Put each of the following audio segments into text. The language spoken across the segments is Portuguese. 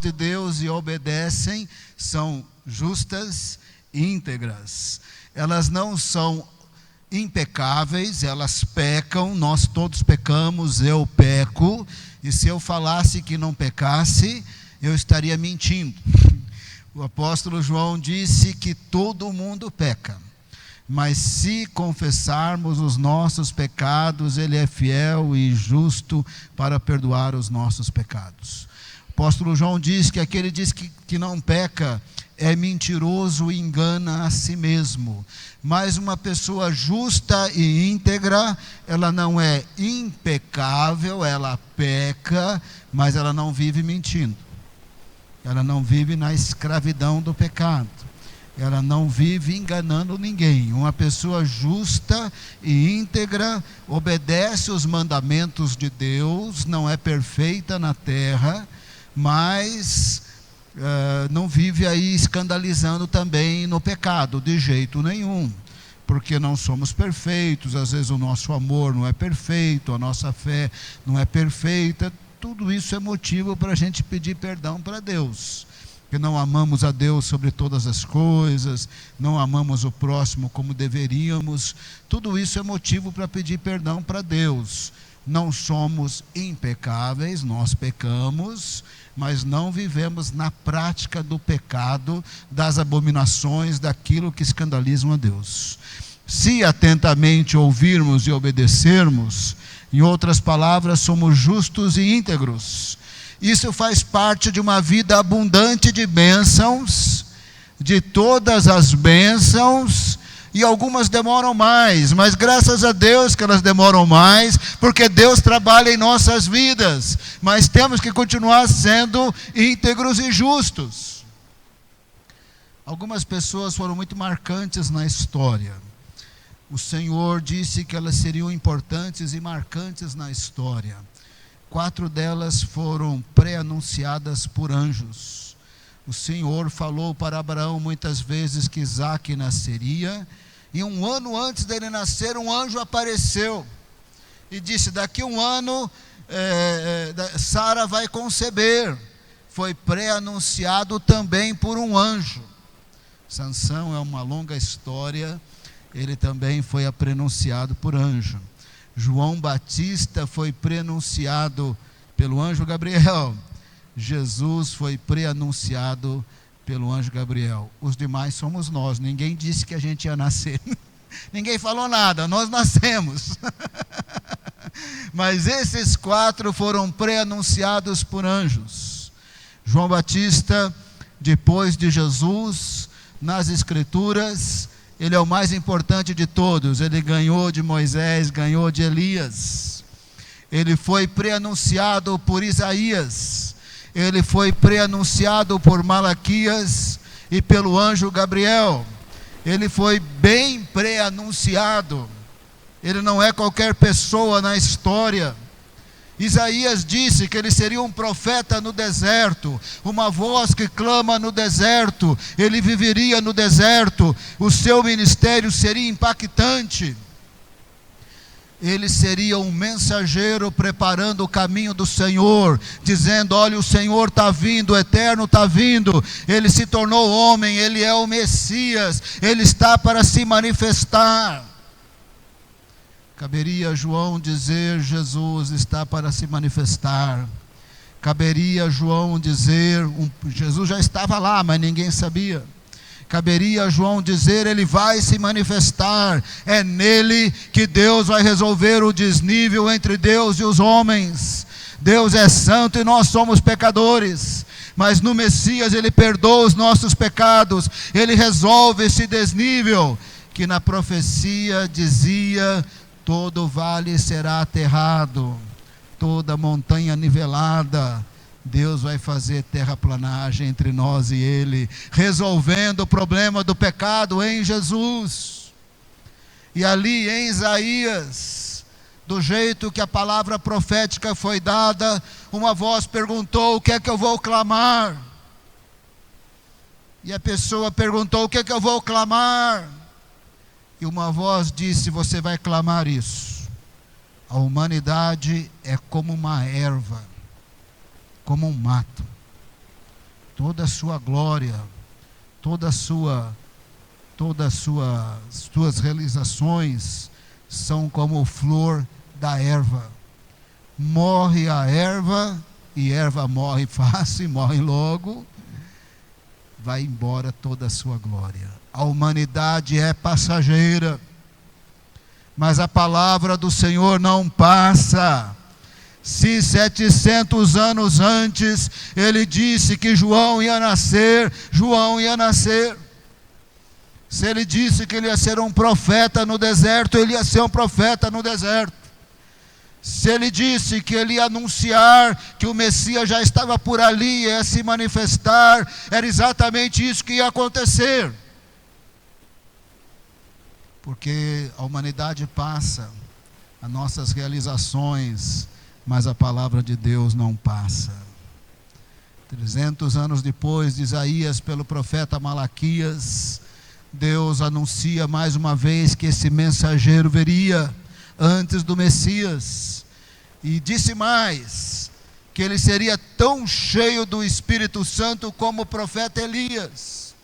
de Deus e obedecem são justas e íntegras. Elas não são impecáveis, elas pecam, nós todos pecamos, eu peco, e se eu falasse que não pecasse, eu estaria mentindo. O apóstolo João disse que todo mundo peca, mas se confessarmos os nossos pecados, Ele é fiel e justo para perdoar os nossos pecados. O apóstolo João diz que aquele diz que não peca é mentiroso e engana a si mesmo. Mas uma pessoa justa e íntegra, ela não é impecável, ela peca, mas ela não vive mentindo. Ela não vive na escravidão do pecado. Ela não vive enganando ninguém. Uma pessoa justa e íntegra obedece os mandamentos de Deus, não é perfeita na terra, mas não vive aí escandalizando também no pecado, de jeito nenhum, porque não somos perfeitos, às vezes o nosso amor não é perfeito, a nossa fé não é perfeita. Tudo isso é motivo para a gente pedir perdão para Deus, que não amamos a Deus sobre todas as coisas, não amamos o próximo como deveríamos. Tudo isso é motivo para pedir perdão para Deus. Não somos impecáveis, nós pecamos, mas não vivemos na prática do pecado, das abominações, daquilo que escandalizam a Deus. Se atentamente ouvirmos e obedecermos, em outras palavras, somos justos e íntegros. Isso faz parte de uma vida abundante de bênçãos, de todas as bênçãos, e algumas demoram mais, mas graças a Deus que elas demoram mais, porque Deus trabalha em nossas vidas, mas temos que continuar sendo íntegros e justos. Algumas pessoas foram muito marcantes na história. O Senhor disse que elas seriam importantes e marcantes na história. 4 delas foram pré-anunciadas por anjos. O Senhor falou para Abraão muitas vezes que Isaque nasceria, e 1 ano antes dele nascer, um anjo apareceu e disse: daqui 1 ano Sara vai conceber. Foi pré-anunciado também por um anjo. Sansão é uma longa história, ele também foi preanunciado por anjo. João Batista foi preanunciado pelo anjo Gabriel. Jesus foi preanunciado pelo anjo Gabriel. Os demais somos nós. Ninguém disse que a gente ia nascer. Ninguém falou nada, nós nascemos. Mas esses 4 foram preanunciados por anjos. João Batista, depois de Jesus, nas Escrituras, ele é o mais importante de todos. Ele ganhou de Moisés, ganhou de Elias. Ele foi preanunciado por Isaías. Ele foi preanunciado por Malaquias e pelo anjo Gabriel. Ele foi bem preanunciado. Ele não é qualquer pessoa na história. Isaías disse que ele seria um profeta no deserto, uma voz que clama no deserto. Ele viveria no deserto, o seu ministério seria impactante. Ele seria um mensageiro preparando o caminho do Senhor, dizendo: olha, o Senhor está vindo, o Eterno está vindo. Ele se tornou homem, ele é o Messias, ele está para se manifestar. Caberia a João dizer: Jesus está para se manifestar. Caberia a João dizer: Jesus já estava lá, mas ninguém sabia. Caberia a João dizer: ele vai se manifestar. É nele que Deus vai resolver o desnível entre Deus e os homens. Deus é santo e nós somos pecadores, mas no Messias ele perdoa os nossos pecados. Ele resolve esse desnível que na profecia dizia: todo vale será aterrado, toda montanha nivelada. Deus vai fazer terraplanagem entre nós e ele, resolvendo o problema do pecado em Jesus. E ali em Isaías, do jeito que a palavra profética foi dada, uma voz perguntou: o que é que eu vou clamar? E a pessoa perguntou: o que é que eu vou clamar? E uma voz disse: você vai clamar isso. A humanidade é como uma erva, como um mato. toda a sua glória, todas as suas realizações são como flor da erva. Morre a erva, e erva morre fácil, morre logo, vai embora toda a sua glória. A humanidade é passageira, mas a palavra do Senhor não passa. Se 700 anos antes ele disse que João ia nascer, João ia nascer. Se ele disse que ele ia ser um profeta no deserto, ele ia ser um profeta no deserto. Se ele disse que ele ia anunciar que o Messias já estava por ali, ia se manifestar, era exatamente isso que ia acontecer. Porque a humanidade passa, as nossas realizações, mas a palavra de Deus não passa. 300 anos depois de Isaías, pelo profeta Malaquias, Deus anuncia mais uma vez que esse mensageiro viria antes do Messias. E disse mais, que ele seria tão cheio do Espírito Santo como o profeta Elias.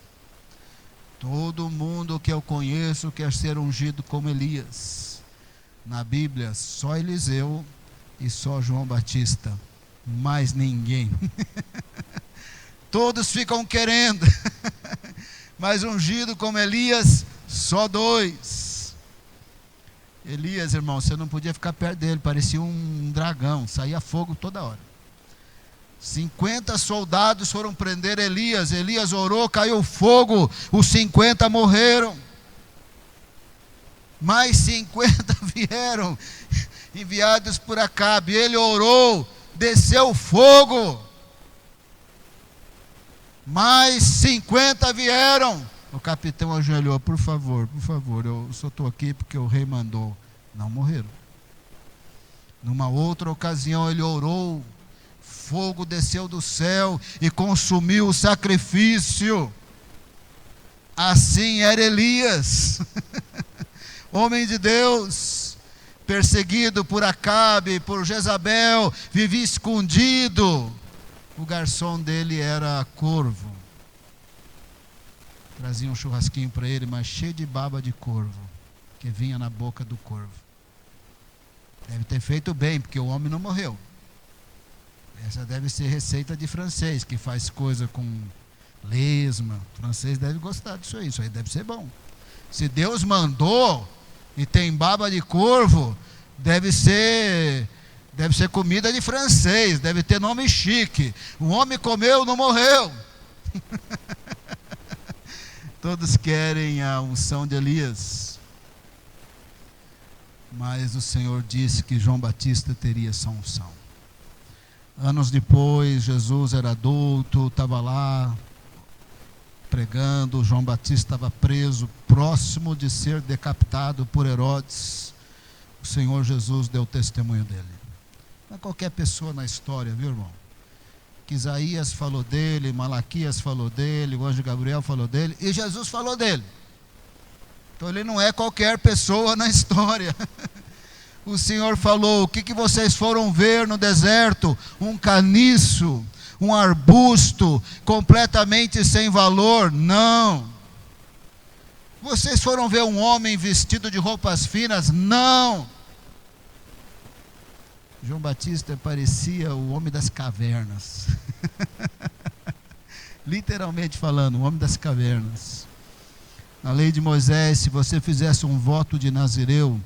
Todo mundo que eu conheço quer ser ungido como Elias. Na Bíblia, só Eliseu e só João Batista, mais ninguém. Todos ficam querendo, mas ungido como Elias, só 2. Elias, irmão, você não podia ficar perto dele, parecia um dragão, saía fogo toda hora. 50 soldados foram prender Elias, Elias orou, caiu fogo, os 50 morreram. Mais 50 vieram, enviados por Acabe. Ele orou, desceu fogo. Mais 50 vieram. O capitão ajoelhou: por favor, eu só estou aqui porque o rei mandou. Não morreram. Numa outra ocasião ele orou, fogo desceu do céu e consumiu o sacrifício. Assim era Elias. Homem de Deus, perseguido por Acabe, por Jezabel, vivia escondido. O garçom dele era corvo. Trazia um churrasquinho para ele, mas cheio de baba de corvo, que vinha na boca do corvo. Deve ter feito bem, porque o homem não morreu. Essa deve ser receita de francês, que faz coisa com lesma. O francês deve gostar disso aí deve ser bom. Se Deus mandou e tem baba de corvo, deve ser comida de francês, deve ter nome chique. O homem comeu, não morreu. Todos querem a unção de Elias, mas o Senhor disse que João Batista teria essa unção. Anos depois, Jesus era adulto, estava lá pregando. João Batista estava preso, próximo de ser decapitado por Herodes. O Senhor Jesus deu testemunho dele. Não é qualquer pessoa na história, viu, irmão? Que Isaías falou dele, Malaquias falou dele, o anjo Gabriel falou dele, e Jesus falou dele. Então ele não é qualquer pessoa na história. O Senhor falou: o que vocês foram ver no deserto? Um caniço, um arbusto completamente sem valor? Não. Vocês foram ver um homem vestido de roupas finas? Não. João Batista parecia o homem das cavernas. Literalmente falando, o homem das cavernas. Na lei de Moisés, se você fizesse um voto de Nazireu,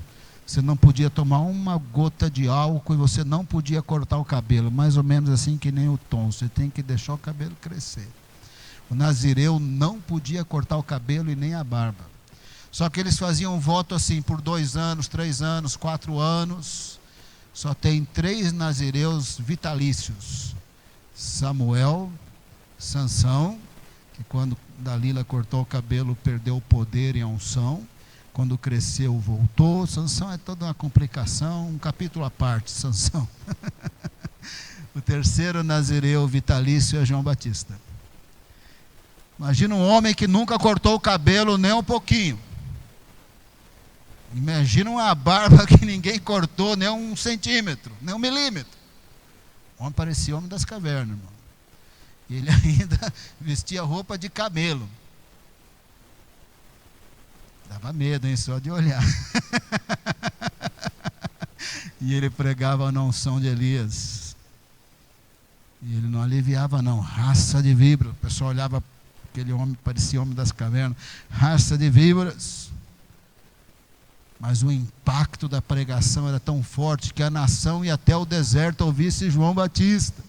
você não podia tomar uma gota de álcool e você não podia cortar o cabelo. Mais ou menos assim que nem o Tom, você tem que deixar o cabelo crescer. O Nazireu não podia cortar o cabelo e nem a barba. Só que eles faziam um voto assim por 2 anos, 3 anos, 4 anos. Só tem 3 nazireus vitalícios: Samuel, Sansão, que quando Dalila cortou o cabelo perdeu o poder e a unção, quando cresceu voltou. Sansão é toda uma complicação, um capítulo à parte, Sansão. O terceiro nazireu vitalício é João Batista. Imagina um homem que nunca cortou o cabelo nem um pouquinho. Imagina uma barba que ninguém cortou nem 1 centímetro, nem 1 milímetro. O homem parecia homem das cavernas, irmão. Ele ainda vestia roupa de camelo. Dava medo, hein, só de olhar. E ele pregava na unção de Elias. E ele não aliviava não, raça de víbora. O pessoal olhava, aquele homem parecia homem das cavernas, raça de víboras. Mas o impacto da pregação era tão forte que a nação ia até o deserto ouvisse João Batista.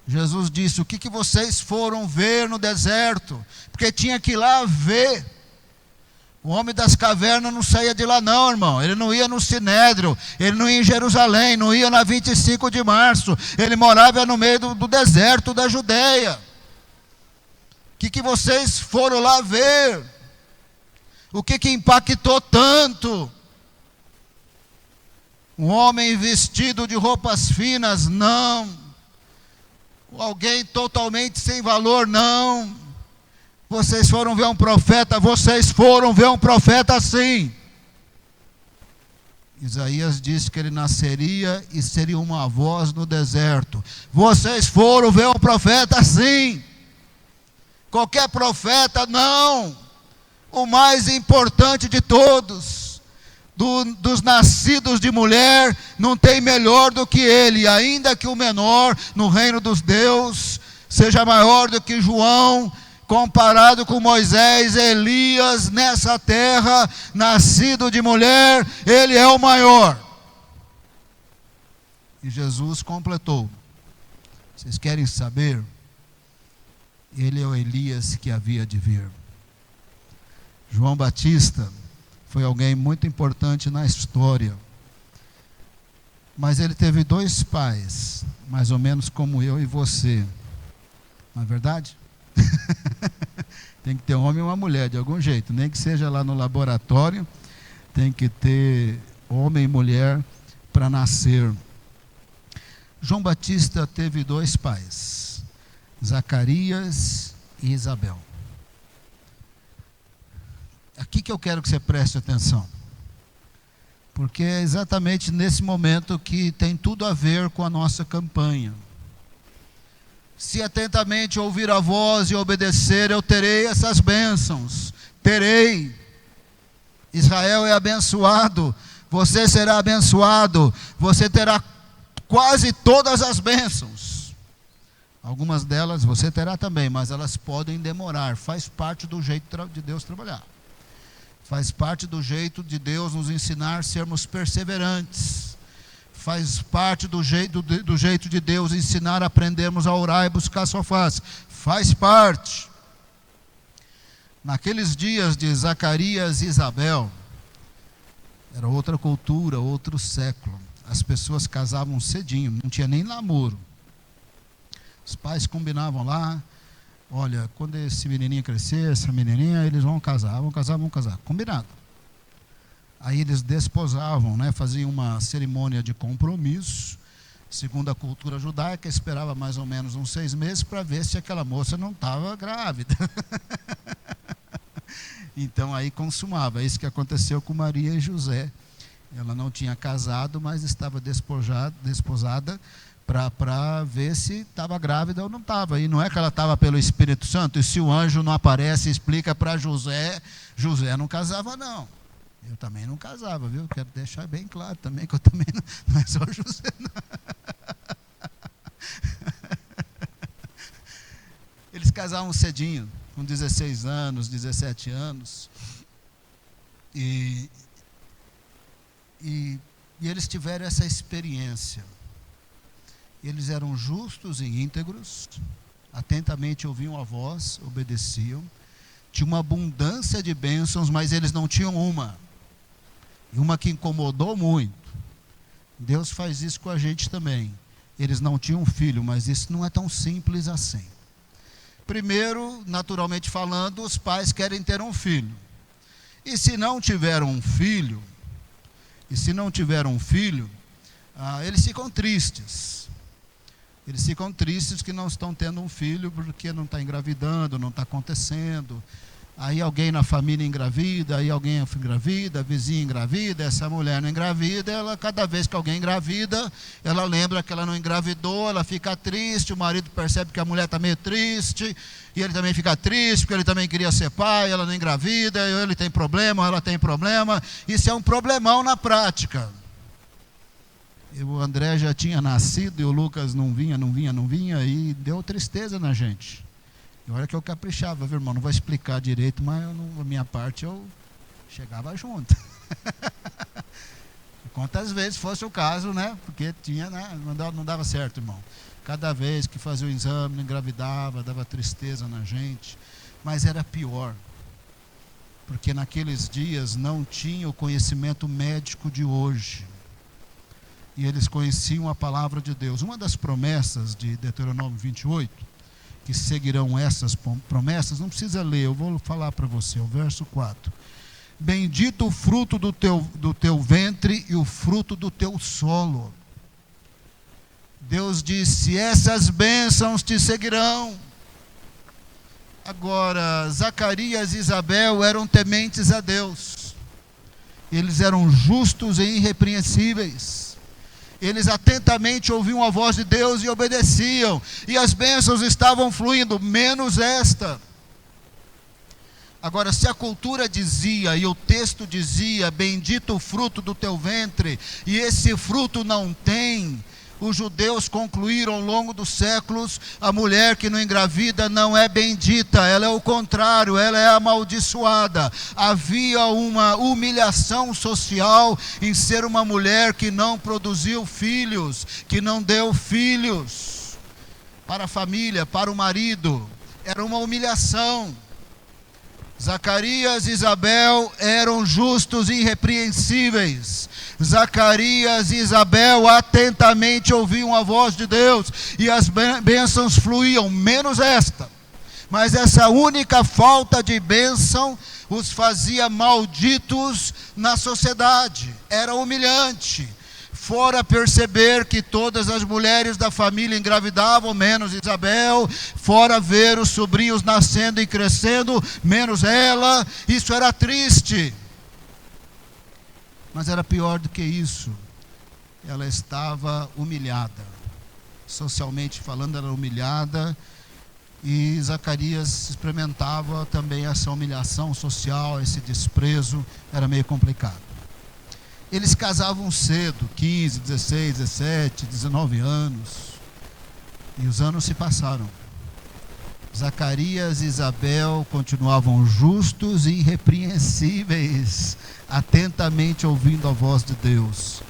Jesus disse: o que vocês foram ver no deserto? Porque tinha que ir lá ver. O homem das cavernas não saía de lá não, irmão. Ele não ia no Sinédrio, ele não ia em Jerusalém, não ia na 25 de março. Ele morava no meio do deserto da Judeia. O que vocês foram lá ver? O que impactou tanto? Um homem vestido de roupas finas? Não. Alguém totalmente sem valor? Não. Vocês foram ver um profeta? Vocês foram ver um profeta sim. Isaías disse que ele nasceria e seria uma voz no deserto. Vocês foram ver um profeta sim. Qualquer profeta? Não. O mais importante de todos, dos nascidos de mulher, não tem melhor do que ele, ainda que o menor no reino dos Deus seja maior do que João, comparado com Moisés, Elias, nessa terra, nascido de mulher, ele é o maior. E Jesus completou. Vocês querem saber? Ele é o Elias que havia de vir. João Batista foi alguém muito importante na história. Mas ele teve dois pais, mais ou menos como eu e você. Não é verdade? Tem que ter um homem e uma mulher, de algum jeito. Nem que seja lá no laboratório, tem que ter homem e mulher para nascer. João Batista teve dois pais, Zacarias e Isabel. Aqui que eu quero que você preste atenção, porque é exatamente nesse momento que tem tudo a ver com a nossa campanha. Se atentamente ouvir a voz e obedecer, eu terei essas bênçãos. Terei. Israel é abençoado, você será abençoado, você terá quase todas as bênçãos. Algumas delas você terá também, mas elas podem demorar. Faz parte do jeito de Deus trabalhar. Faz parte do jeito de Deus nos ensinar a sermos perseverantes. Faz parte do jeito de Deus ensinar a aprendermos a orar e buscar a sua face. Faz parte. Naqueles dias de Zacarias e Isabel, era outra cultura, outro século. As pessoas casavam cedinho, não tinha nem namoro. Os pais combinavam lá: olha, quando esse menininho crescer, essa menininha, eles vão casar. Combinado. Aí eles desposavam, né? Faziam uma cerimônia de compromisso. Segundo a cultura judaica, esperava mais ou menos uns 6 meses para ver se aquela moça não estava grávida. Então aí consumava. É isso que aconteceu com Maria e José. Ela não tinha casado, mas estava desposada para ver se estava grávida ou não estava. E não é que ela estava pelo Espírito Santo. E se o anjo não aparece e explica para José, José não casava não. Eu também não casava, viu? Quero deixar bem claro também que eu também não é só José não. Eles casavam cedinho, com 16 anos, 17 anos. E eles tiveram essa experiência. Eles eram justos e íntegros, atentamente ouviam a voz, obedeciam. Tinha uma abundância de bênçãos, mas eles não tinham uma. E uma que incomodou muito. Deus faz isso com a gente também. Eles não tinham filho, mas isso não é tão simples assim. Primeiro, naturalmente falando, os pais querem ter um filho. E se não tiveram um filho, eles ficam tristes. Eles ficam tristes que não estão tendo um filho porque não está engravidando, não está acontecendo. Aí alguém na família engravida, aí alguém engravida, a vizinha engravida, essa mulher não engravida, ela, cada vez que alguém engravida, ela lembra que ela não engravidou, ela fica triste, o marido percebe que a mulher está meio triste, e ele também fica triste, porque ele também queria ser pai, ela não engravida, ele tem problema, ela tem problema. Isso é um problemão na prática. E o André já tinha nascido e o Lucas não vinha, e deu tristeza na gente. E olha que eu caprichava, viu, irmão? Não vou explicar direito, mas a minha parte eu chegava junto. Quantas vezes fosse o caso, né? Porque tinha, né? Não dava certo, irmão. Cada vez que fazia o exame, engravidava, dava tristeza na gente. Mas era pior. Porque naqueles dias não tinha o conhecimento médico de hoje. E eles conheciam a palavra de Deus. Uma das promessas de Deuteronômio 28, que seguirão essas promessas, não precisa ler, eu vou falar para você, o verso 4. Bendito o fruto do teu ventre e o fruto do teu solo. Deus disse, essas bênçãos te seguirão. Agora, Zacarias e Isabel eram tementes a Deus. Eles eram justos e irrepreensíveis. Eles atentamente ouviam a voz de Deus e obedeciam. E as bênçãos estavam fluindo, menos esta. Agora, se a cultura dizia, e o texto dizia, bendito o fruto do teu ventre, e esse fruto não tem, os judeus concluíram ao longo dos séculos, a mulher que não engravida não é bendita, ela é o contrário, ela é amaldiçoada. Havia uma humilhação social em ser uma mulher que não produziu filhos, que não deu filhos para a família, para o marido. Era uma humilhação. Zacarias e Isabel eram justos e irrepreensíveis. Zacarias e Isabel atentamente ouviam a voz de Deus e as bênçãos fluíam, menos esta. Mas essa única falta de bênção os fazia malditos na sociedade. Era humilhante. Fora perceber que todas as mulheres da família engravidavam, menos Isabel, fora ver os sobrinhos nascendo e crescendo, menos ela, isso era triste. Mas era pior do que isso, ela estava humilhada, socialmente falando, era humilhada, e Zacarias experimentava também essa humilhação social, esse desprezo, era meio complicado. Eles casavam cedo, 15, 16, 17, 19 anos. E os anos se passaram. Zacarias e Isabel continuavam justos e irrepreensíveis, atentamente ouvindo a voz de Deus.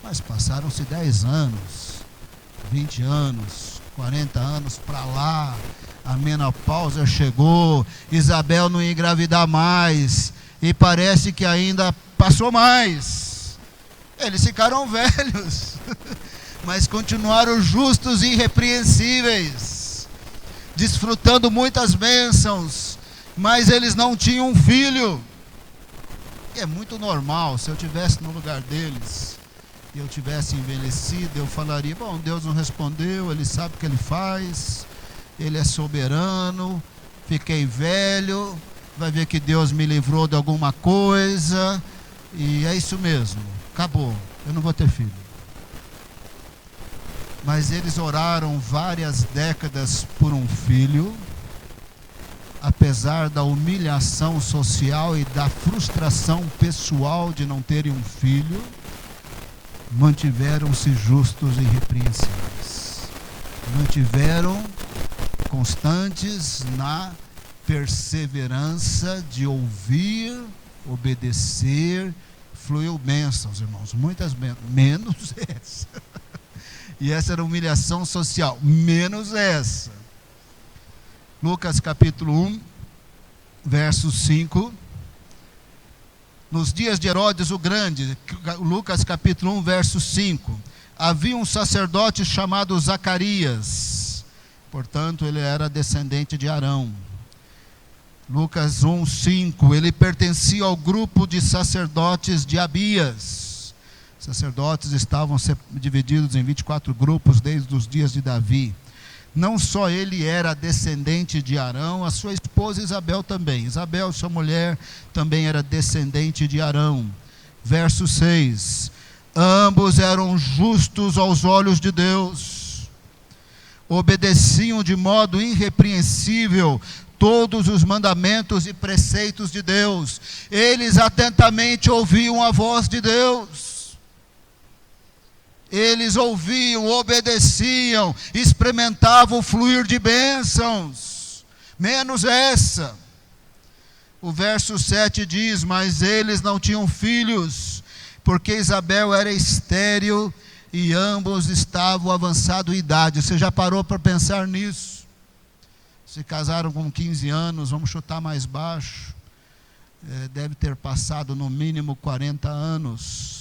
Mas passaram-se 10 anos, 20 anos, 40 anos para lá. A menopausa chegou, Isabel não ia engravidar mais. E parece que ainda passou mais. Eles ficaram velhos, mas continuaram justos e irrepreensíveis, desfrutando muitas bênçãos, mas eles não tinham um filho. E é muito normal, se eu estivesse no lugar deles, e eu tivesse envelhecido, eu falaria, bom, Deus não respondeu, Ele sabe o que Ele faz, Ele é soberano, fiquei velho, vai ver que Deus me livrou de alguma coisa, e é isso mesmo. Acabou, eu não vou ter filho. Mas eles oraram várias décadas por um filho, apesar da humilhação social e da frustração pessoal de não terem um filho, mantiveram-se justos e irrepreensíveis. Mantiveram constantes na perseverança de ouvir, obedecer. Fluiu bênçãos, irmãos, muitas bênçãos, menos essa. E essa era humilhação social, menos essa. Lucas capítulo 1, verso 5. Nos dias de Herodes o Grande, Lucas capítulo 1, verso 5. Havia um sacerdote chamado Zacarias, portanto ele era descendente de Arão. Lucas 1, 5, ele pertencia ao grupo de sacerdotes de Abias. Sacerdotes estavam divididos em 24 grupos desde os dias de Davi. Não só ele era descendente de Arão, a sua esposa Isabel também. Isabel, sua mulher, também era descendente de Arão. Verso 6. Ambos eram justos aos olhos de Deus, obedeciam de modo irrepreensível todos os mandamentos e preceitos de Deus. Eles atentamente ouviam a voz de Deus. Eles ouviam, obedeciam, experimentavam o fluir de bênçãos, menos essa. O verso 7 diz: mas eles não tinham filhos, porque Isabel era estéril e ambos estavam avançados em idade. Você já parou para pensar nisso? Se casaram com 15 anos, vamos chutar mais baixo, deve ter passado no mínimo 40 anos.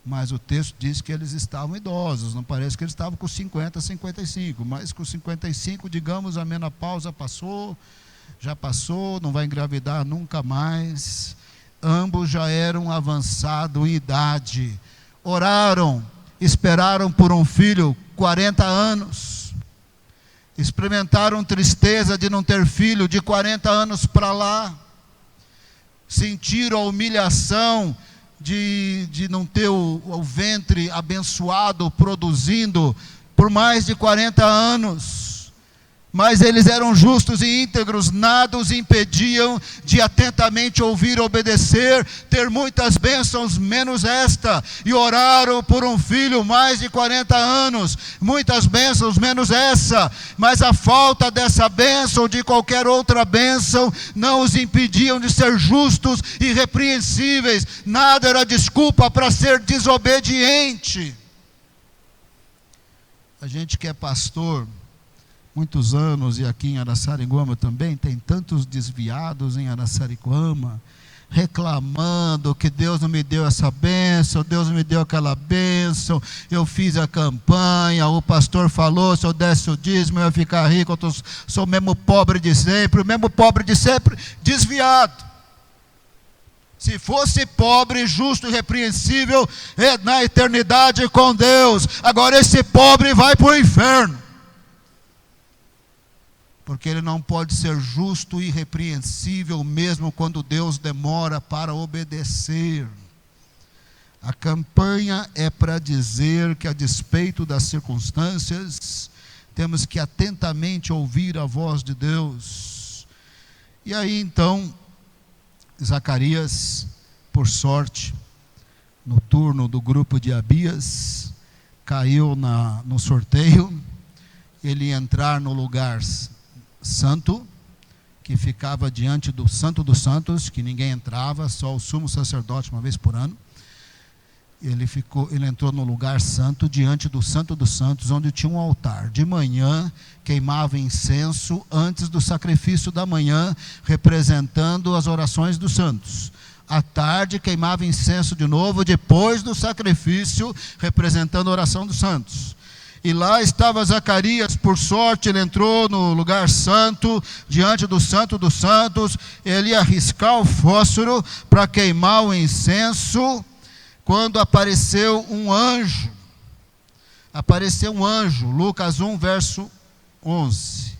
Mas o texto diz que eles estavam idosos, não parece que eles estavam com 50, 55, mas com 55, digamos, a menopausa passou, já passou, não vai engravidar nunca mais. Ambos já eram avançados em idade. Oraram, esperaram por um filho 40 anos. Experimentaram tristeza de não ter filho de 40 anos para lá. Sentiram a humilhação de não ter o ventre abençoado, produzindo por mais de 40 anos. Mas eles eram justos e íntegros, nada os impediam de atentamente ouvir e obedecer, ter muitas bênçãos, menos esta. E oraram por um filho mais de 40 anos, muitas bênçãos, menos essa. Mas a falta dessa bênção ou de qualquer outra bênção não os impediam de ser justos e irrepreensíveis. Nada era desculpa para ser desobediente. A gente que é pastor muitos anos, e aqui em Araçariguama também, tem tantos desviados em Araçariguama, reclamando que Deus não me deu essa bênção, Deus não me deu aquela bênção, eu fiz a campanha, o pastor falou, se eu desse o dízimo eu ia ficar rico, eu sou o mesmo pobre de sempre, desviado. Se fosse pobre, justo e repreensível, na eternidade com Deus. Agora esse pobre vai para o inferno. Porque ele não pode ser justo e irrepreensível mesmo quando Deus demora para obedecer. A campanha é para dizer que, a despeito das circunstâncias, temos que atentamente ouvir a voz de Deus. E aí então, Zacarias, por sorte, no turno do grupo de Abias, caiu no sorteio. Ele ia entrar no lugar santo, que ficava diante do Santo dos Santos, que ninguém entrava, só o sumo sacerdote uma vez por ano. Ele entrou no lugar santo, diante do Santo dos Santos, onde tinha um altar. De manhã queimava incenso antes do sacrifício da manhã, representando as orações dos santos. À tarde queimava incenso de novo, depois do sacrifício, representando a oração dos santos. E lá estava Zacarias, por sorte ele entrou no lugar santo, diante do Santo dos Santos. Ele ia riscar o fósforo para queimar o incenso, quando apareceu um anjo. Lucas 1, verso 11.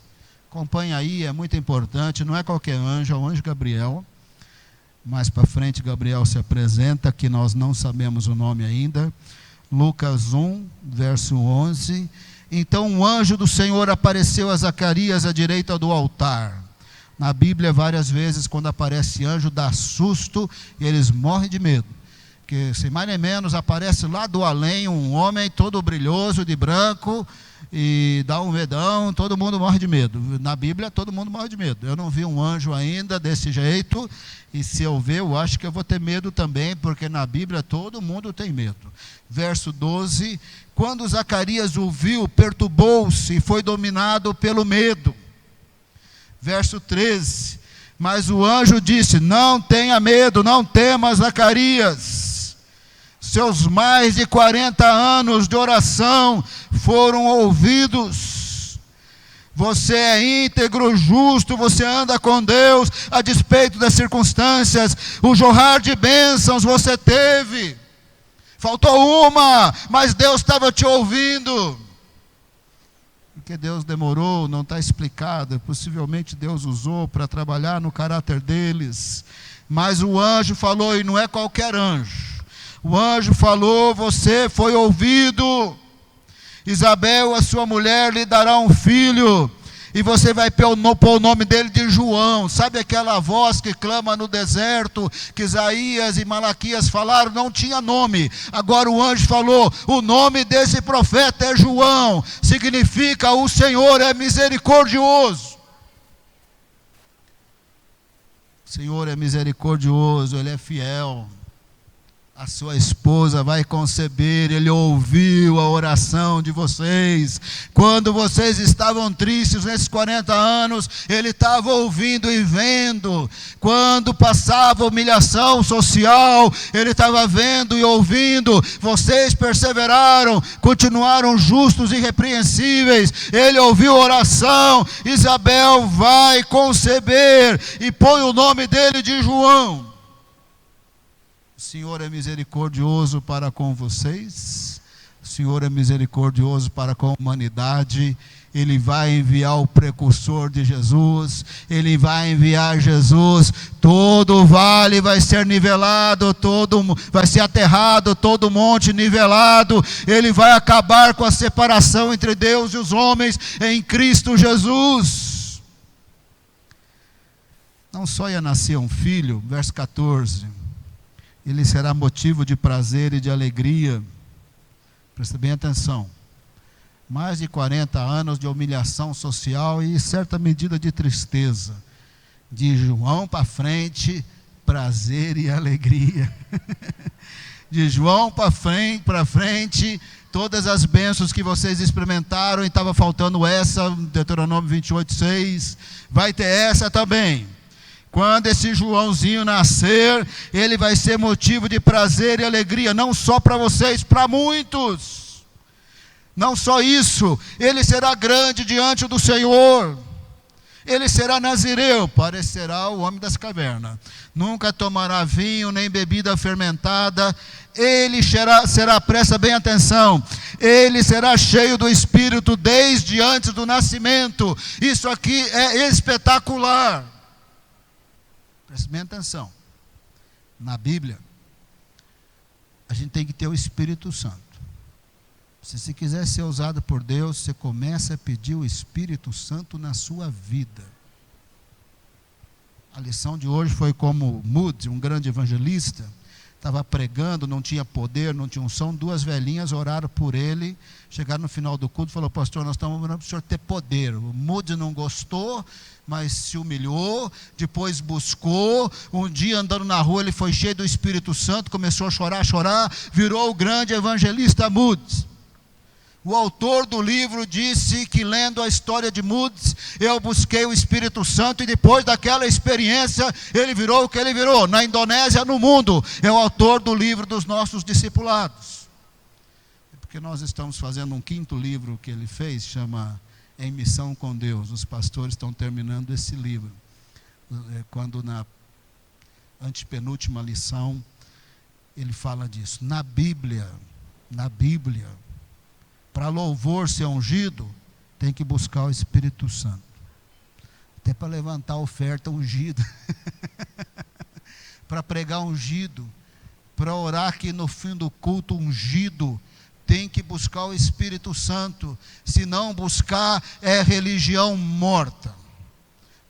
Acompanhe aí, é muito importante, não é qualquer anjo, é o anjo Gabriel. Mais para frente Gabriel se apresenta, que nós não sabemos o nome ainda. Lucas 1, verso 11. Então um anjo do Senhor apareceu a Zacarias à direita do altar. Na Bíblia, várias vezes, quando aparece anjo, dá susto e eles morrem de medo. Que, sem mais nem menos, aparece lá do além um homem todo brilhoso, de branco, e dá um medão, todo mundo morre de medo. Na Bíblia, todo mundo morre de medo. Eu não vi um anjo ainda desse jeito, e se eu ver, eu acho que eu vou ter medo também, porque na Bíblia todo mundo tem medo. Verso 12, quando Zacarias o viu, perturbou-se e foi dominado pelo medo. Verso 13, mas o anjo disse: não tenha medo, não temas, Zacarias. Seus mais de 40 anos de oração foram ouvidos. Você é íntegro, justo, você anda com Deus, a despeito das circunstâncias. O jorrar de bênçãos você teve. Faltou uma, mas Deus estava te ouvindo. porque Deus demorou, não está explicado. Possivelmente Deus usou para trabalhar no caráter deles. Mas o anjo falou, e não é qualquer anjo. O anjo falou, você foi ouvido. Isabel, a sua mulher, lhe dará um filho. E você vai pôr o nome dele de João. Sabe aquela voz que clama no deserto, que Isaías e Malaquias falaram, não tinha nome. Agora o anjo falou, o nome desse profeta é João. Significa, o Senhor é misericordioso. O Senhor é misericordioso, Ele é fiel. A sua esposa vai conceber, Ele ouviu a oração de vocês. Quando vocês estavam tristes nesses 40 anos, Ele estava ouvindo e vendo. Quando passava humilhação social, Ele estava vendo e ouvindo. Vocês perseveraram, continuaram justos e irrepreensíveis. Ele ouviu a oração. Isabel vai conceber e põe o nome dele de João. O Senhor é misericordioso para com vocês, o Senhor é misericordioso para com a humanidade. Ele vai enviar o precursor de Jesus, Ele vai enviar Jesus, todo o vale vai ser nivelado, vai ser aterrado, todo monte nivelado. Ele vai acabar com a separação entre Deus e os homens em Cristo Jesus. Não só ia nascer um filho, verso 14, ele será motivo de prazer e de alegria. Presta bem atenção. Mais de 40 anos de humilhação social e certa medida de tristeza. De João para frente, prazer e alegria. De João para frente, todas as bênçãos que vocês experimentaram, e estava faltando essa, Deuteronômio 28:6, vai ter essa também. Quando esse Joãozinho nascer, ele vai ser motivo de prazer e alegria, não só para vocês, para muitos. Não só isso, ele será grande diante do Senhor. Ele será nazireu, parecerá o homem das cavernas. Nunca tomará vinho, nem bebida fermentada. Ele será, presta bem atenção, ele será cheio do Espírito desde antes do nascimento. Isso aqui é espetacular. Preste bem atenção. Na Bíblia, a gente tem que ter o Espírito Santo. Se você quiser ser usado por Deus, você começa a pedir o Espírito Santo na sua vida. A lição de hoje foi como Moody, um grande evangelista, estava pregando, não tinha poder, não tinha unção. Duas velhinhas oraram por ele, chegaram no final do culto e falaram, pastor, nós estamos orando para o senhor ter poder. O Moody não gostou, mas se humilhou, depois buscou. Um dia andando na rua, ele foi cheio do Espírito Santo, começou a chorar, virou o grande evangelista Moody. O autor do livro disse que, lendo a história de Moody, eu busquei o Espírito Santo, e depois daquela experiência, ele virou o que ele virou, na Indonésia, no mundo. É o autor do livro dos nossos discipulados. É porque nós estamos fazendo um quinto livro que ele fez, chama Em Missão com Deus. Os pastores estão terminando esse livro. Quando na antepenúltima lição, ele fala disso. Na Bíblia, para louvor ser ungido, tem que buscar o Espírito Santo. Até para levantar a oferta ungido. Para pregar ungido. Para orar aqui no fim do culto ungido. Tem que buscar o Espírito Santo. Se não buscar, é religião morta.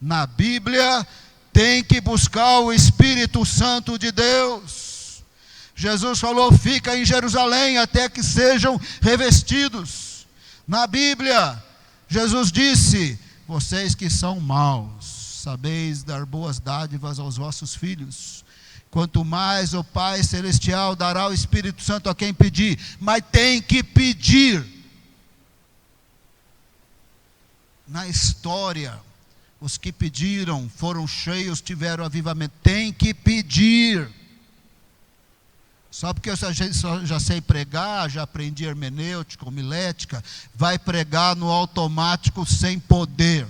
Na Bíblia, tem que buscar o Espírito Santo de Deus. Jesus falou, fica em Jerusalém até que sejam revestidos. Na Bíblia, Jesus disse, vocês que são maus, sabeis dar boas dádivas aos vossos filhos. Quanto mais o Pai Celestial dará o Espírito Santo a quem pedir. Mas tem que pedir. Na história, os que pediram foram cheios, tiveram avivamento. Tem que pedir. Só porque eu já sei pregar, já aprendi hermenêutica, homilética, vai pregar no automático sem poder.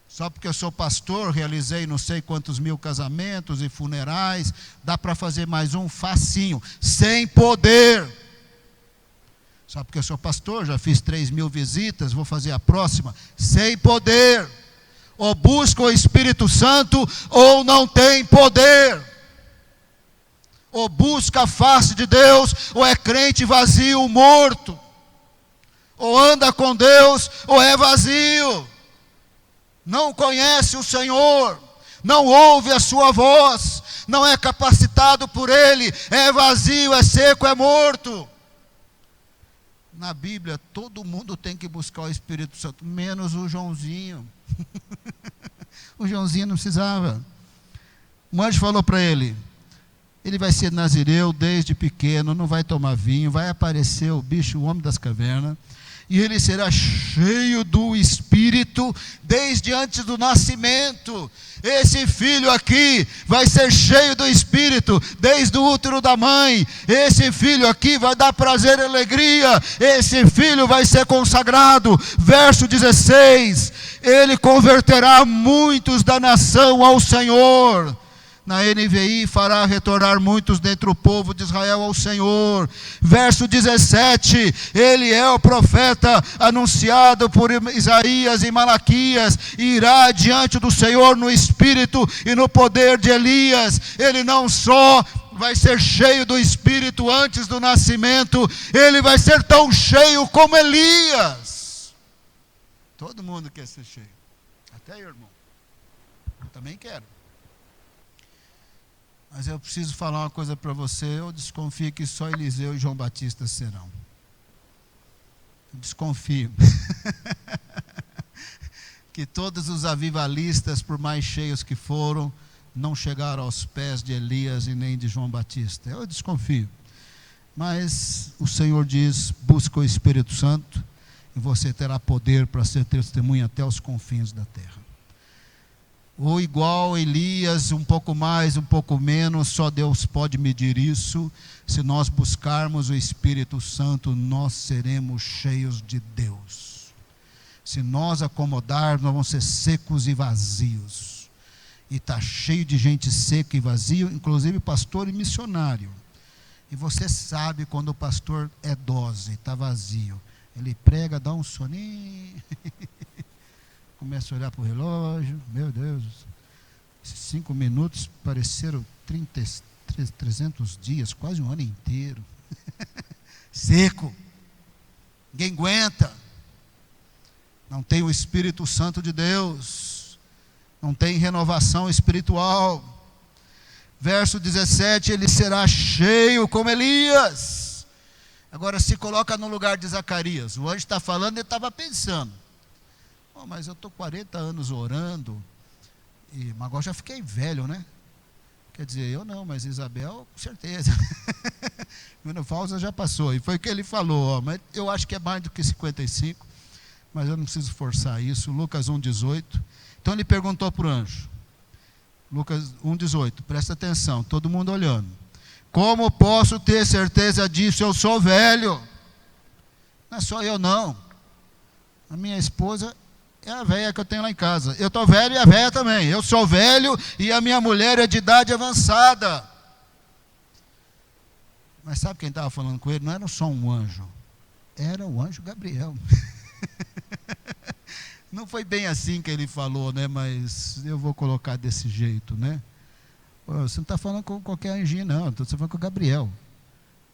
Só porque eu sou pastor, realizei não sei quantos mil casamentos e funerais, dá para fazer mais um facinho, sem poder. Só porque eu sou pastor, já fiz 3.000 visitas, vou fazer a próxima. Sem poder. Ou busca o Espírito Santo, ou não tem poder. Ou busca a face de Deus, ou é crente vazio, morto. Ou anda com Deus, ou é vazio. Não conhece o Senhor, não ouve a sua voz, não é capacitado por Ele, é vazio, é seco, é morto. Na Bíblia, todo mundo tem que buscar o Espírito Santo, menos o Joãozinho. O Joãozinho não precisava. O anjo falou para ele vai ser nazireu desde pequeno, não vai tomar vinho, vai aparecer o bicho, o homem das cavernas, e ele será cheio do Espírito desde antes do nascimento. Esse filho aqui vai ser cheio do Espírito desde o útero da mãe. Esse filho aqui vai dar prazer e alegria. Esse filho vai ser consagrado. Verso 16: ele converterá muitos da nação ao Senhor. Na NVI, fará retornar muitos dentre o povo de Israel ao Senhor. Verso 17, ele é o profeta anunciado por Isaías e Malaquias, e irá diante do Senhor no espírito e no poder de Elias. Ele não só vai ser cheio do Espírito antes do nascimento, ele vai ser tão cheio como Elias. Todo mundo quer ser cheio, até eu, irmão. Eu também quero. Mas eu preciso falar uma coisa para você, eu desconfio que só Eliseu e João Batista serão. Eu desconfio. Que todos os avivalistas, por mais cheios que foram, não chegaram aos pés de Elias e nem de João Batista. Eu desconfio. Mas o Senhor diz, busca o Espírito Santo, e você terá poder para ser testemunha até os confins da terra. Ou igual Elias, um pouco mais, um pouco menos, só Deus pode medir isso. Se nós buscarmos o Espírito Santo, nós seremos cheios de Deus. Se nós acomodarmos, nós vamos ser secos e vazios. E está cheio de gente seca e vazio, inclusive pastor e missionário. E você sabe quando o pastor é dose, está vazio. Ele prega, dá um soninho... Começa a olhar para o relógio, meu Deus, esses 5 minutos pareceram 300 dias, quase um ano inteiro. Seco, ninguém aguenta, não tem o Espírito Santo de Deus, não tem renovação espiritual. Verso 17, ele será cheio como Elias. Agora se coloca no lugar de Zacarias, o anjo está falando, ele estava pensando. Oh, mas eu estou 40 anos orando, mas agora já fiquei velho, né? Quer dizer, eu não, mas Isabel, com certeza. Menopausa já passou, e foi o que ele falou, mas eu acho que é mais do que 55, mas eu não preciso forçar isso. Lucas 1,18. Então ele perguntou para o anjo, Lucas 1,18, presta atenção, todo mundo olhando. Como posso ter certeza disso? Eu sou velho. Não é só eu não. A minha esposa é a velha que eu tenho lá em casa. Eu estou velho e a velha também. Eu sou velho e a minha mulher é de idade avançada. Mas sabe quem estava falando com ele? Não era só um anjo. Era o anjo Gabriel. Não foi bem assim que ele falou, né? Mas eu vou colocar desse jeito, né? Pô, você não está falando com qualquer anjinho, não. Você está falando com o Gabriel.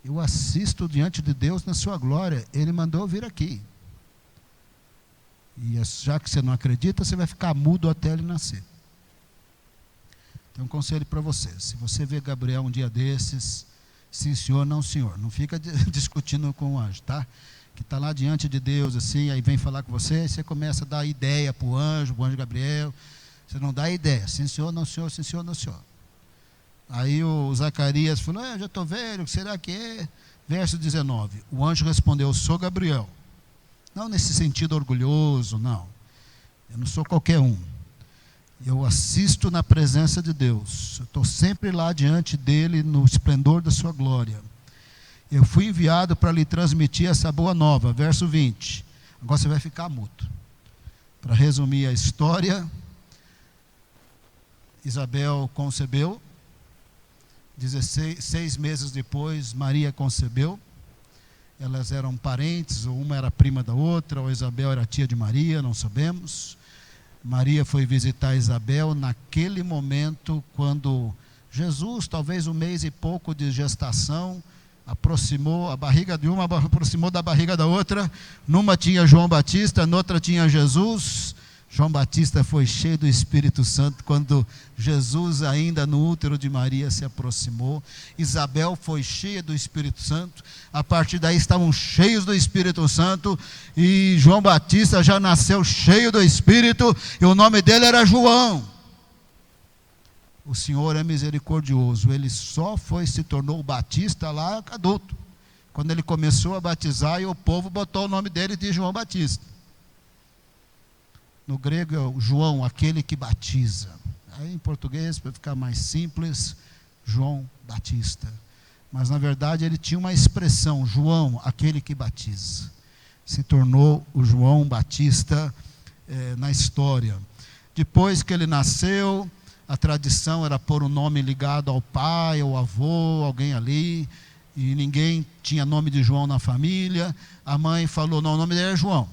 Eu assisto diante de Deus na sua glória. Ele mandou eu vir aqui. E já que você não acredita, você vai ficar mudo até ele nascer. Tem um conselho para você. Se você vê Gabriel um dia desses, sim senhor, não senhor. Não fica discutindo com o anjo, tá? Que está lá diante de Deus, assim, aí vem falar com você, e você começa a dar ideia para o anjo Gabriel. Você não dá ideia. Sim senhor, não senhor, sim senhor, não senhor. Aí o Zacarias falou, eu já estou velho, será que é? Verso 19. O anjo respondeu, sou Gabriel. Não nesse sentido orgulhoso, não. Eu não sou qualquer um. Eu assisto na presença de Deus. Eu estou sempre lá diante dele, no esplendor da sua glória. Eu fui enviado para lhe transmitir essa boa nova. Verso 20. Agora você vai ficar mudo. Para resumir a história, Isabel concebeu. 6 meses depois, Maria concebeu. elas eram parentes, ou uma era prima da outra, ou Isabel era tia de Maria, não sabemos. Maria foi visitar Isabel naquele momento, quando Jesus, talvez 1 mês e pouco de gestação, aproximou a barriga de uma, aproximou da barriga da outra. Numa tinha João Batista, noutra tinha Jesus. João Batista foi cheio do Espírito Santo quando Jesus, ainda no útero de Maria, se aproximou. Isabel foi cheia do Espírito Santo. A partir daí estavam cheios do Espírito Santo. E João Batista já nasceu cheio do Espírito. E o nome dele era João. O Senhor é misericordioso. Ele só se tornou Batista lá adulto. Quando ele começou a batizar, e o povo botou o nome dele de João Batista. No grego é o João, aquele que batiza. Aí em português, para ficar mais simples, João Batista. Mas na verdade ele tinha uma expressão, João, aquele que batiza. Se tornou o João Batista na história. Depois que ele nasceu, a tradição era pôr um nome ligado ao pai, ao avô, alguém ali. E ninguém tinha nome de João na família. A mãe falou, não, o nome dele é João.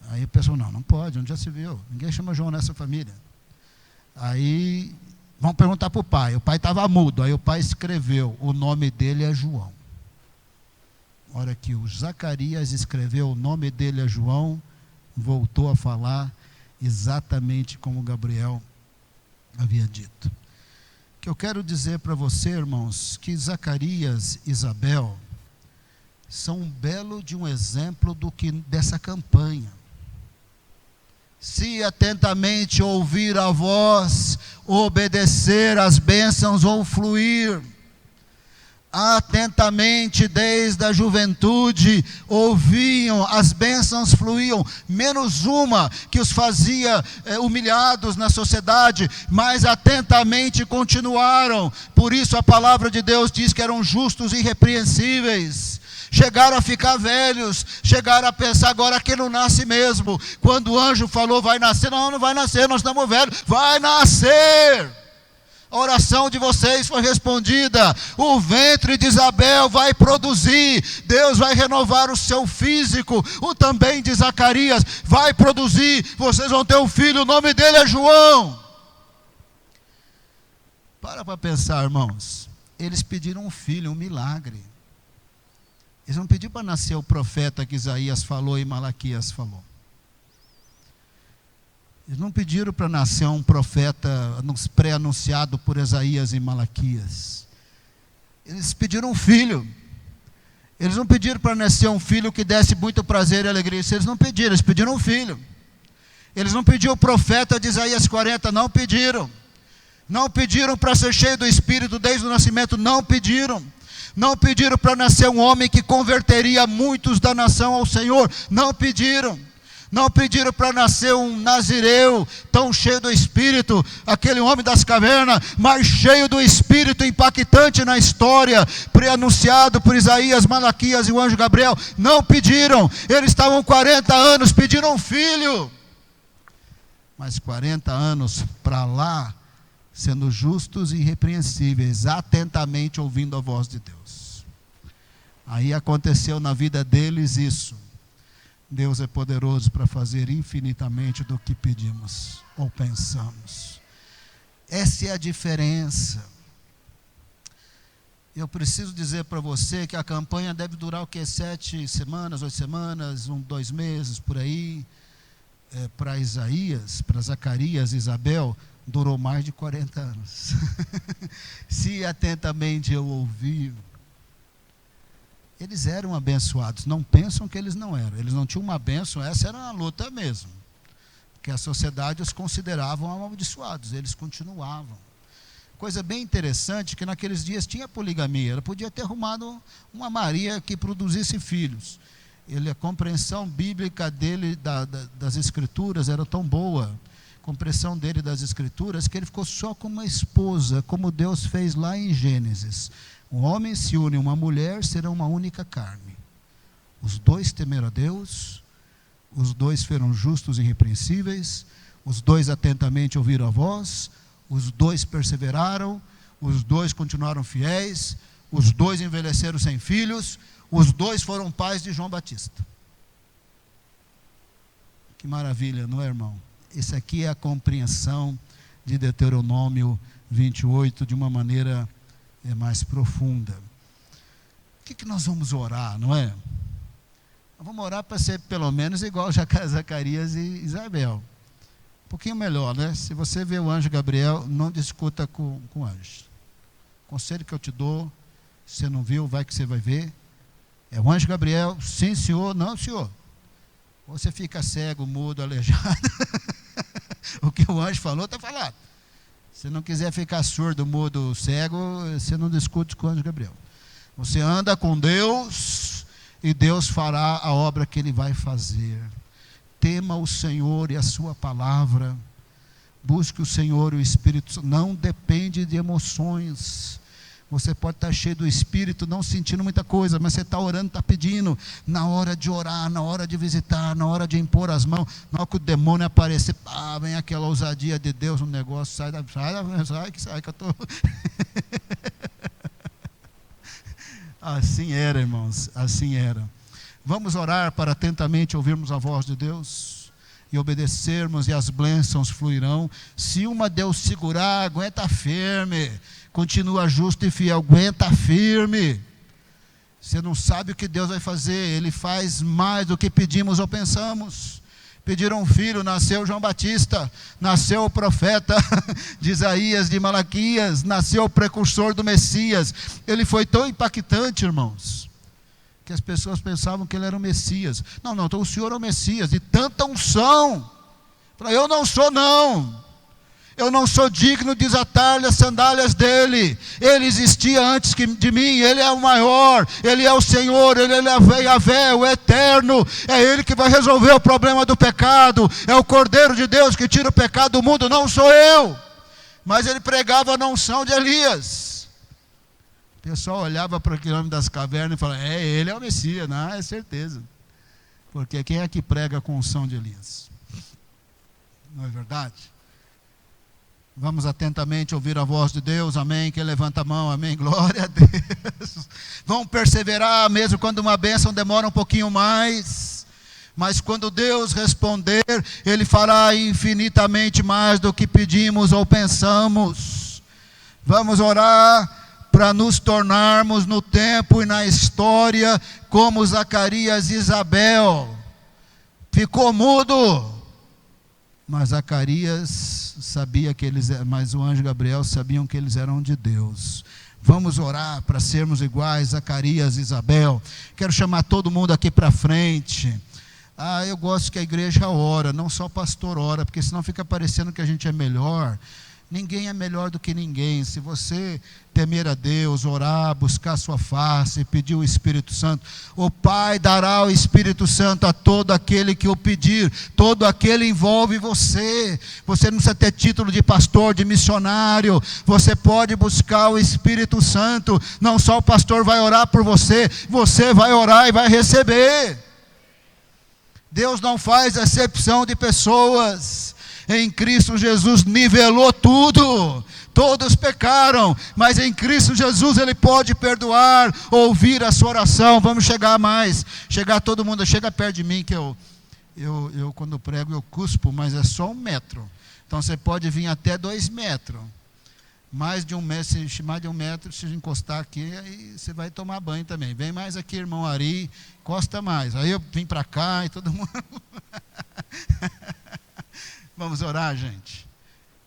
Aí o pessoal, não pode, onde já se viu? Ninguém chama João nessa família. Aí vão perguntar para o pai. O pai estava mudo, aí o pai escreveu, o nome dele é João. A hora que o Zacarias escreveu, o nome dele é João, voltou a falar exatamente como Gabriel havia dito. O que eu quero dizer para você, irmãos, que Zacarias e Isabel são um belo de um exemplo dessa campanha. Se atentamente ouvir a voz, obedecer às bênçãos vão fluir. Atentamente desde a juventude ouviam, as bênçãos fluíam, menos uma que os fazia humilhados na sociedade, mas atentamente continuaram. Por isso a palavra de Deus diz que eram justos e irrepreensíveis. Chegaram a ficar velhos, chegaram a pensar, agora que não nasce mesmo. Quando o anjo falou, vai nascer, não vai nascer, nós estamos velhos, vai nascer. A oração de vocês foi respondida, o ventre de Isabel vai produzir, Deus vai renovar o seu físico, o também de Zacarias vai produzir, vocês vão ter um filho, o nome dele é João. Para pensar, irmãos, eles pediram um filho, um milagre. Eles não pediram para nascer o profeta que Isaías falou e Malaquias falou. Eles não pediram para nascer um profeta pré-anunciado por Isaías e Malaquias. Eles pediram um filho. Eles não pediram para nascer um filho que desse muito prazer e alegria. Isso eles não pediram, eles pediram um filho. Eles não pediram o profeta de Isaías 40, não pediram. Não pediram para ser cheio do Espírito desde o nascimento, não pediram. Não pediram para nascer um homem que converteria muitos da nação ao Senhor, não pediram. Não pediram para nascer um nazireu tão cheio do Espírito, aquele homem das cavernas, mas cheio do Espírito, impactante na história, pré-anunciado por Isaías, Malaquias e o anjo Gabriel. Não pediram, eles estavam 40 anos, pediram um filho. Mas 40 anos para lá, sendo justos e irrepreensíveis, atentamente ouvindo a voz de Deus. Aí aconteceu na vida deles isso. Deus é poderoso para fazer infinitamente do que pedimos ou pensamos. Essa é a diferença. Eu preciso dizer para você que a campanha deve durar o quê? 7 semanas, 8 semanas, 2 meses, por aí. Para Isaías, para Zacarias e Isabel, durou mais de 40 anos. Se atentamente eu ouvir, eles eram abençoados, não pensam que eles não eram, eles não tinham uma bênção, essa era uma luta mesmo, porque a sociedade os consideravam amaldiçoados, eles continuavam. Coisa bem interessante, que naqueles dias tinha poligamia, ela podia ter arrumado uma Maria que produzisse filhos. A compreensão bíblica dele das escrituras era tão boa, a compreensão dele das escrituras, que ele ficou só com uma esposa, como Deus fez lá em Gênesis. Um homem se une a uma mulher, serão uma única carne. Os dois temeram a Deus, os dois foram justos e irrepreensíveis, os dois atentamente ouviram a voz, os dois perseveraram, os dois continuaram fiéis, os dois envelheceram sem filhos, Os dois foram pais de João Batista. Que maravilha, não é, irmão? Isso aqui é a compreensão de Deuteronômio 28 de uma maneira mais profunda. O que nós vamos orar, não é? Nós vamos orar para ser pelo menos igual Zacarias e Isabel. Um pouquinho melhor, né? Se você vê o anjo Gabriel, não discuta com o anjo. Conselho que eu te dou, se você não viu, vai que você vai ver. É o anjo Gabriel, sim senhor, não senhor. Ou você fica cego, mudo, aleijado. O que o anjo falou, está falado. Se não quiser ficar surdo, mudo, cego, você não discute com o anjo Gabriel. Você anda com Deus e Deus fará a obra que Ele vai fazer. Tema o Senhor e a sua palavra. Busque o Senhor e o Espírito Santo. Não depende de emoções. Você pode estar cheio do Espírito, não sentindo muita coisa, mas você está orando, está pedindo. Na hora de orar, na hora de visitar, na hora de impor as mãos, na hora que o demônio aparecer, vem aquela ousadia de Deus no negócio, sai que eu estou... Assim era, irmãos, assim era. Vamos orar para atentamente ouvirmos a voz de Deus e obedecermos, e as bênçãos fluirão. Se uma Deus segurar, aguenta firme. Continua justo e fiel, aguenta firme. Você não sabe o que Deus vai fazer. Ele faz mais do que pedimos ou pensamos. Pediram um filho, nasceu João Batista, nasceu o profeta de Isaías, de Malaquias, nasceu o precursor do Messias. Ele foi tão impactante, irmãos, que as pessoas pensavam que ele era o Messias. Não, então o Senhor é o Messias, de tanta unção. Eu não sou, não. Eu não sou digno de desatar-lhe as sandálias dele. Ele existia antes de mim. Ele é o maior. Ele é o Senhor. Ele é Yahvé, o eterno. É Ele que vai resolver o problema do pecado. É o Cordeiro de Deus que tira o pecado do mundo. Não sou eu. Mas ele pregava na unção de Elias. O pessoal olhava para aquele homem das cavernas e falava: ele é o Messias. Não, é certeza. Porque quem é que prega com a unção de Elias? Não é verdade? Vamos atentamente ouvir a voz de Deus, amém, quem levanta a mão, amém, glória a Deus. Vamos perseverar, mesmo quando uma bênção demora um pouquinho mais, mas quando Deus responder, Ele fará infinitamente mais do que pedimos ou pensamos. Vamos orar para nos tornarmos no tempo e na história como Zacarias e Isabel. Ficou mudo, mas Zacarias sabia que mas o anjo Gabriel sabiam que eles eram de Deus. Vamos orar para sermos iguais Zacarias e Isabel. Quero chamar todo mundo aqui para frente. Eu gosto que a igreja ora, não só o pastor ora, porque senão fica parecendo que a gente é melhor. Ninguém é melhor do que ninguém. Se você temer a Deus, orar, buscar a sua face, pedir o Espírito Santo, o Pai dará o Espírito Santo a todo aquele que o pedir. Todo aquele envolve você. Você não precisa ter título de pastor, de missionário. Você pode buscar o Espírito Santo. Não só o pastor vai orar por você, você vai orar e vai receber. Deus não faz acepção de pessoas. Em Cristo Jesus nivelou tudo. Todos pecaram, mas em Cristo Jesus Ele pode perdoar, ouvir a sua oração. Vamos chegar mais. Chegar todo mundo, chega perto de mim, que eu quando prego eu cuspo, mas é só 1 metro. Então você pode vir até 2 metros. Mais de 1 metro, se mais de 1 metro, se encostar aqui, aí você vai tomar banho também. Vem mais aqui, irmão Ari, encosta mais. Aí eu vim para cá e todo mundo... Vamos orar, gente.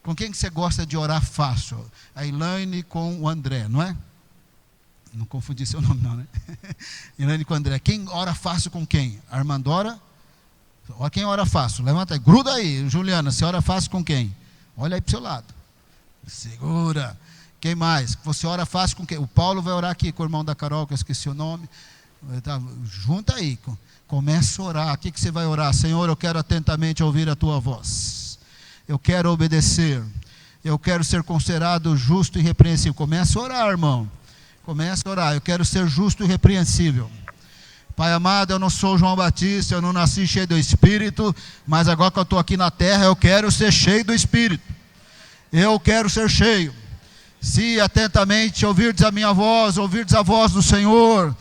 Com quem que você gosta de orar fácil? A Elaine com o André, não é? Não confundi seu nome não, né? Elaine com o André. Quem ora fácil com quem? A Armandora? Olha quem ora fácil. Levanta aí. Gruda aí. Juliana, você ora fácil com quem? Olha aí para o seu lado. Segura. Quem mais? Você ora fácil com quem? O Paulo vai orar aqui com o irmão da Carol, que eu esqueci o nome. Junta aí. Começa a orar. O que você vai orar? Senhor, eu quero atentamente ouvir a tua voz. Eu quero obedecer. Eu quero ser considerado justo e irrepreensível. Começa a orar, irmão. Começa a orar. Eu quero ser justo e irrepreensível. Pai amado, eu não sou João Batista, eu não nasci cheio do Espírito, mas agora que eu estou aqui na terra, eu quero ser cheio do Espírito. Eu quero ser cheio. Se atentamente ouvirdes a minha voz, ouvirdes a voz do Senhor,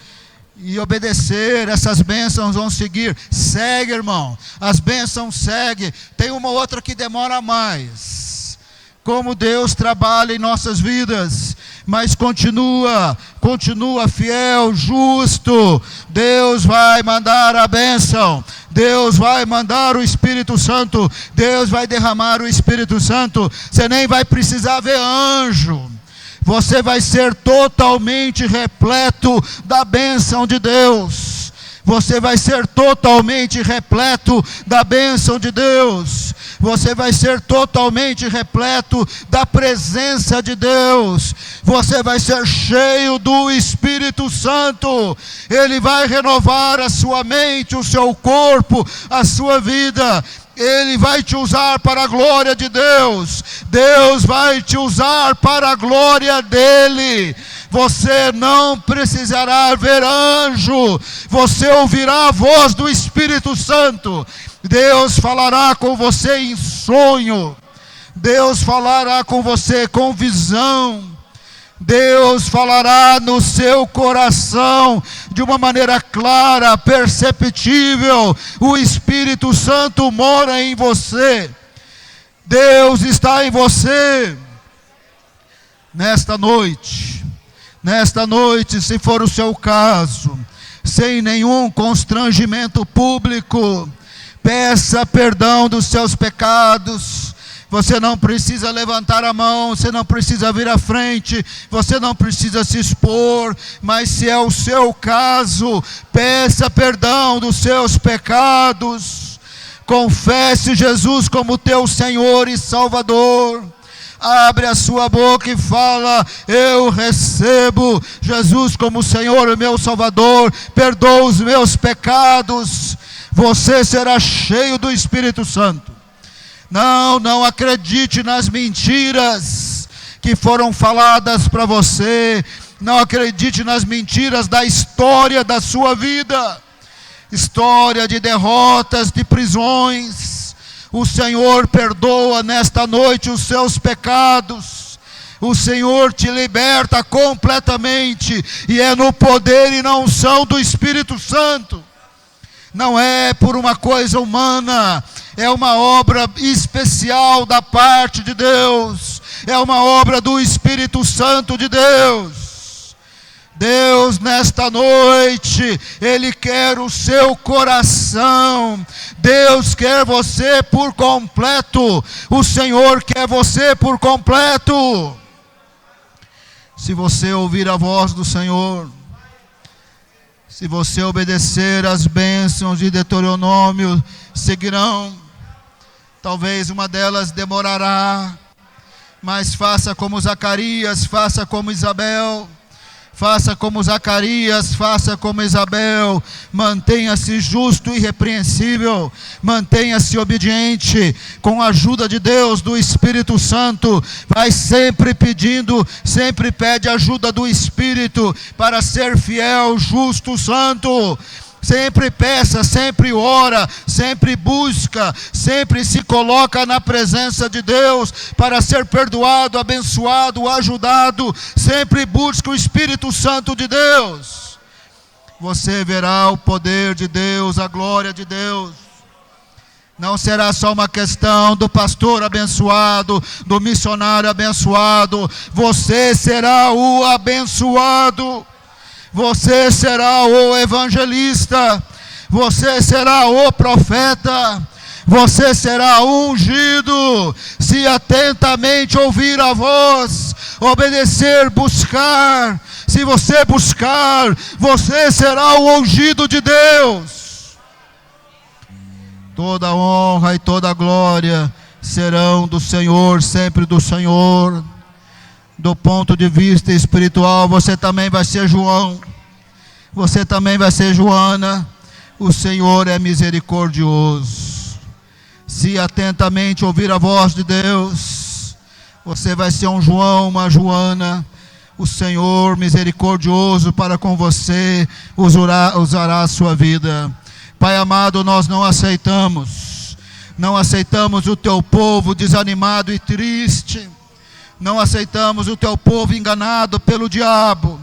e obedecer, essas bênçãos vão seguir. Segue, irmão, as bênçãos seguem. Tem uma outra que demora mais. Como Deus trabalha em nossas vidas, mas continua fiel, justo. Deus vai mandar a bênção, Deus vai mandar o Espírito Santo, Deus vai derramar o Espírito Santo. Você nem vai precisar ver anjo, você vai ser totalmente repleto da bênção de Deus. Você vai ser totalmente repleto da bênção de Deus. Você vai ser totalmente repleto da presença de Deus. Você vai ser cheio do Espírito Santo. Ele vai renovar a sua mente, o seu corpo, a sua vida. Ele vai te usar para a glória de Deus. Deus vai te usar para a glória dele. Você não precisará ver anjo, você ouvirá a voz do Espírito Santo. Deus falará com você em sonho, Deus falará com você com visão, Deus falará no seu coração de uma maneira clara, perceptível. O Espírito Santo mora em você, Deus está em você. Nesta noite, se for o seu caso, sem nenhum constrangimento público, peça perdão dos seus pecados. Você não precisa levantar a mão, você não precisa vir à frente, você não precisa se expor, mas se é o seu caso, peça perdão dos seus pecados. Confesse Jesus como teu Senhor e Salvador. Abre a sua boca e fala: eu recebo Jesus como Senhor e meu Salvador, perdoa os meus pecados. Você será cheio do Espírito Santo. Não acredite nas mentiras que foram faladas para você. Não acredite nas mentiras da história da sua vida. História de derrotas, de prisões. O Senhor perdoa nesta noite os seus pecados. O Senhor te liberta completamente. E é no poder e na unção do Espírito Santo. Não é por uma coisa humana. É uma obra especial da parte de Deus. É uma obra do Espírito Santo de Deus. Deus, nesta noite, Ele quer o seu coração. Deus quer você por completo. O Senhor quer você por completo. Se você ouvir a voz do Senhor, se você obedecer às bênçãos de Deuteronômio, seguirão. Talvez uma delas demorará, mas faça como Zacarias, faça como Isabel. Faça como Zacarias, faça como Isabel. Mantenha-se justo e irrepreensível. Mantenha-se obediente. Com a ajuda de Deus, do Espírito Santo. Vai sempre pedindo, sempre pede ajuda do Espírito para ser fiel, justo, santo. Sempre peça, sempre ora, sempre busca, sempre se coloca na presença de Deus para ser perdoado, abençoado, ajudado. Sempre busca o Espírito Santo de Deus. Você verá o poder de Deus, a glória de Deus. Não será só uma questão do pastor abençoado, do missionário abençoado. Você será o abençoado. Você será o evangelista, você será o profeta, você será ungido. Se atentamente ouvir a voz, obedecer, buscar. Se você buscar, você será o ungido de Deus. Toda honra e toda glória serão do Senhor, sempre do Senhor. Do ponto de vista espiritual, você também vai ser João, você também vai ser Joana. O Senhor é misericordioso. Se atentamente ouvir a voz de Deus, você vai ser um João, uma Joana. O Senhor misericordioso para com você usará a sua vida. Pai amado, nós não aceitamos o teu povo desanimado e triste. Não aceitamos o teu povo enganado pelo diabo.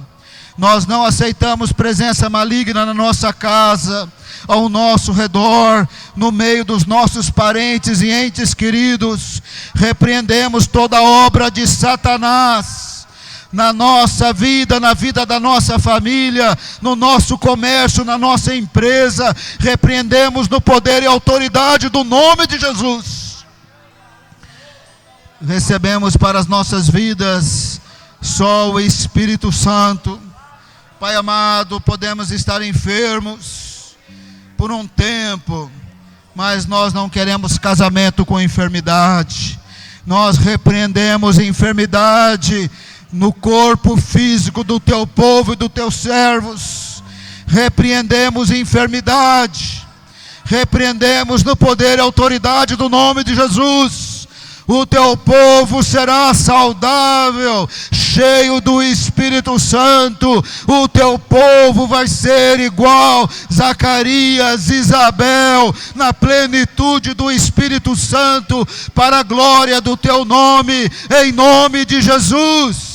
Nós não aceitamos presença maligna na nossa casa, ao nosso redor, no meio dos nossos parentes e entes queridos. Repreendemos toda obra de Satanás na nossa vida, na vida da nossa família, no nosso comércio, na nossa empresa. Repreendemos no poder e autoridade do nome de Jesus. Recebemos para as nossas vidas só o Espírito Santo. Pai amado, podemos estar enfermos por um tempo, mas nós não queremos casamento com enfermidade. Nós repreendemos enfermidade no corpo físico do teu povo e dos teus servos. Repreendemos enfermidade, repreendemos no poder e autoridade do nome de Jesus. O teu povo será saudável, cheio do Espírito Santo. O teu povo vai ser igual Zacarias, Isabel, na plenitude do Espírito Santo, para a glória do teu nome, em nome de Jesus.